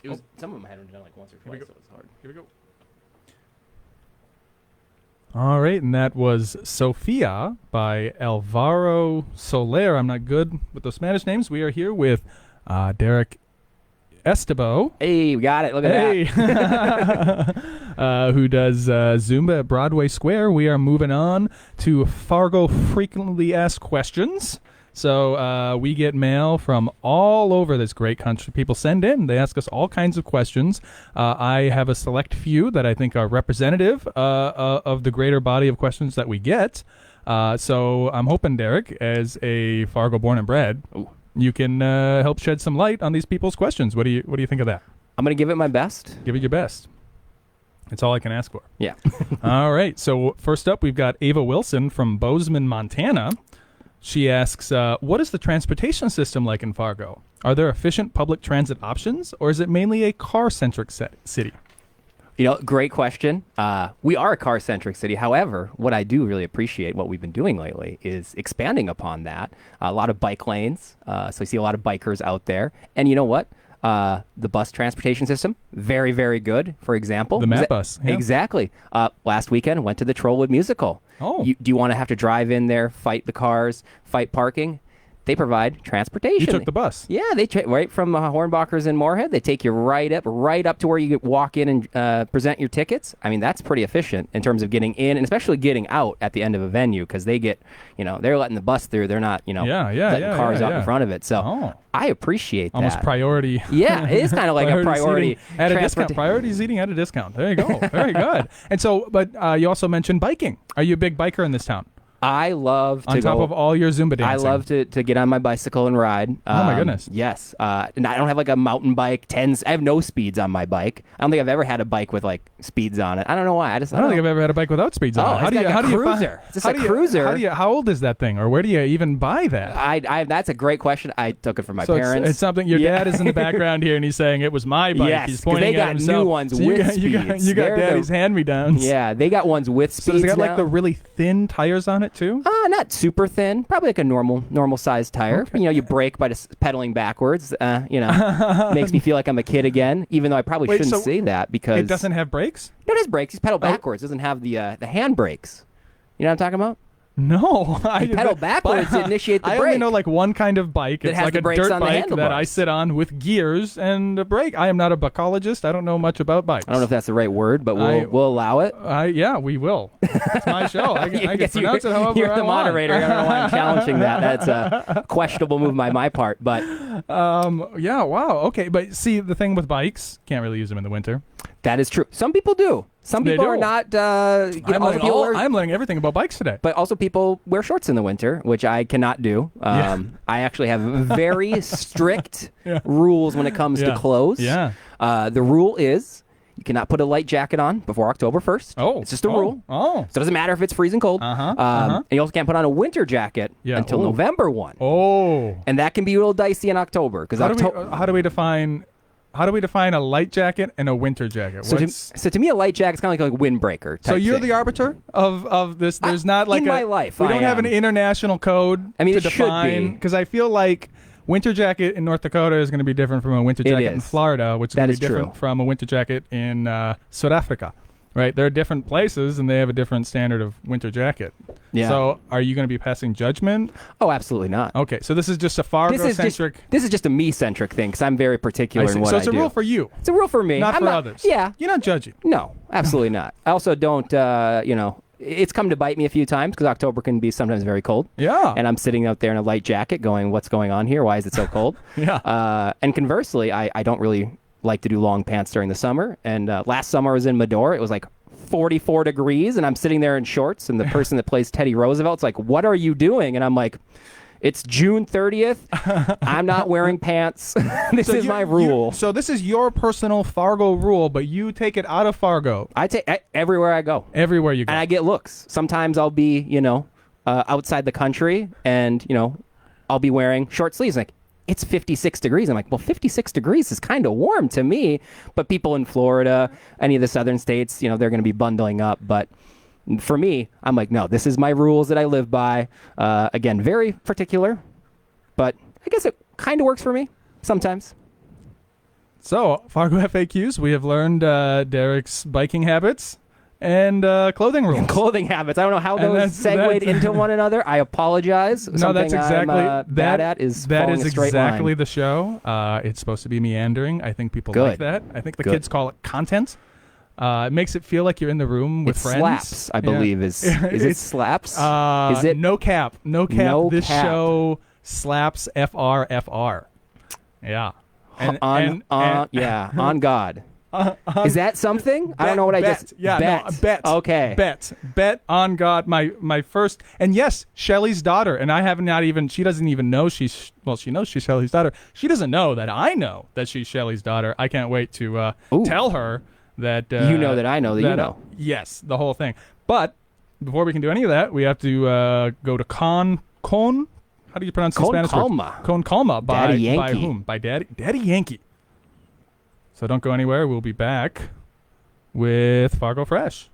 It was some of them I hadn't done like once or twice, so it was hard. Here we go. All right, and that was Sofia by Alvaro Soler. I'm not good with those Spanish names. We are here with Derek Estebo. Hey, we got it. Look at that. Who does Zumba at Broadway Square. We are moving on to Fargo Frequently Asked Questions. So we get mail from all over this great country. People send in. They ask us all kinds of questions. I have a select few that I think are representative of the greater body of questions that we get. So I'm hoping, Derek, as a Fargo born and bred, you can help shed some light on these people's questions. What do you think of that? I'm going to give it my best. Give it your best. That's all I can ask for. Yeah. All right. So first up, we've got Ava Wilson from Bozeman, Montana. She asks, what is the transportation system like in Fargo? Are there efficient public transit options, or is it mainly a car-centric city? Great question. We are a car-centric city. However, what I do really appreciate, what we've been doing lately, is expanding upon that. A lot of bike lanes. So I see a lot of bikers out there. And you know what? The bus transportation system, very, very good. For example, the Map Bus. Yeah. Exactly. Last weekend, went to the Trollwood Musical. Oh. Do you want to have to drive in there, fight the cars, fight parking? They provide transportation. You took the bus. Yeah, right from Hornbachers in Moorhead. They take you right up to where you walk in and present your tickets. I mean, that's pretty efficient in terms of getting in and especially getting out at the end of a venue because they get, they're letting the bus through. They're not, letting cars out in front of it. So I appreciate that. Almost priority. Yeah, it is kind of like a priority. At a discount. Priority seating at a discount. There you go. Very good. And so, but you also mentioned biking. Are you a big biker in this town? I love to on top of all your Zumba dancing. I love to get on my bicycle and ride. Oh my goodness! Yes, and I don't have like a mountain bike. I have no speeds on my bike. I don't think I've ever had a bike with like speeds on it. I don't know why. I don't think I've ever had a bike without speeds on it. How do you cruiser? It's just a cruiser. How old is that thing, or where do you even buy that? That's a great question. I took it from my parents. It's something. Your dad is in the background here, and he's saying it was my bike. Yes, he's pointing they got at himself. new ones with speeds. You got daddy's hand-me-downs. Yeah, they got ones with speeds. So does it got now. like the really thin tires on it too? Not super thin, probably like a normal sized tire. Okay. You brake by just pedaling backwards. Makes me feel like I'm a kid again, even though I probably shouldn't say that because it doesn't have brakes. No, it has brakes. You pedal backwards. It doesn't have the hand brakes. You know what I'm talking about? No, you pedal backwards to initiate the brake. I only know like one kind of bike. It's like a dirt bike that I sit on with gears and a brake. I am not a bicologist. I don't know much about bikes. I don't know if that's the right word, but we'll allow it. Yeah, we will. It's my show. I can pronounce it however I want. You're the moderator. I don't know why I'm challenging that. That's a questionable move by my part. But yeah, wow. Okay, but see, the thing with bikes, can't really use them in the winter. That is true. Some people do. Some people are not. I'm learning everything about bikes today. But also, people wear shorts in the winter, which I cannot do. I actually have very strict rules when it comes to clothes. Yeah. The rule is you cannot put a light jacket on before October 1st. Oh. It's just a rule. Oh. So it doesn't matter if it's freezing cold. And you also can't put on a winter jacket until November 1. Oh. And that can be a little dicey in October. How do we define a light jacket and a winter jacket? So to me, a light jacket is kind of like a windbreaker. So you're the arbiter of this. There's not like in my life. We don't have an international code. I mean, to it define, should be because I feel like winter jacket in North Dakota is going to be different from a winter jacket in Florida, which is going to be different from a winter jacket in South Africa. Right, they're different places, and they have a different standard of winter jacket. Yeah. So, are you going to be passing judgment? Oh, absolutely not. Okay, so this is just a Fargo-centric. This is just a me-centric thing because I'm very particular in what I do. So it's a rule for you. It's a rule for me, not for others. Yeah, you're not judging. No, absolutely not. I also don't. It's come to bite me a few times because October can be sometimes very cold. Yeah. And I'm sitting out there in a light jacket, going, "What's going on here? Why is it so cold?" Yeah. And conversely, I don't really like to do long pants during the summer. And last summer I was in Medora. It was like 44 degrees, and I'm sitting there in shorts, and the person that plays Teddy Roosevelt's like, "What are you doing?" And I'm like, "It's June 30th. I'm not wearing pants. This is my rule." So this is your personal Fargo rule, but you take it out of Fargo. I take everywhere I go. Everywhere you go. And I get looks. Sometimes I'll be, outside the country, and, I'll be wearing short sleeves. Like, it's 56 degrees. I'm like, well, 56 degrees is kind of warm to me. But people in Florida, any of the southern states, they're going to be bundling up. But for me, I'm like, no, this is my rules that I live by. Again, very particular, but I guess it kind of works for me sometimes. So, Fargo FAQs, we have learned Derek's biking habits and clothing rules. Clothing habits. I don't know how And those segued into one another. I apologize. No, that's exactly I'm, bad at is that following is a straight exactly line. the show. It's supposed to be meandering. I think people Good. like that. I think the Good. kids call it content. It makes it feel like you're in the room with It friends. slaps, I believe. Is it slaps? Is it no cap? No cap. No This cap. show slaps FR. Yeah. on God? Is that something? I don't know what I bet. just Yeah, bet. no, bet. Okay. Bet on God. My first, and yes, Shelly's daughter, and I have not even. She doesn't even know she knows she's Shelly's daughter. She doesn't know that I know that she's Shelly's daughter. I can't wait to tell her that you know that I know that you know. Yes, the whole thing. But before we can do any of that, we have to go to Con. How do you pronounce the Spanish word? Con Calma. By Daddy Yankee. By whom? By Daddy Yankee. So don't go anywhere. We'll be back with Fargo Fresh.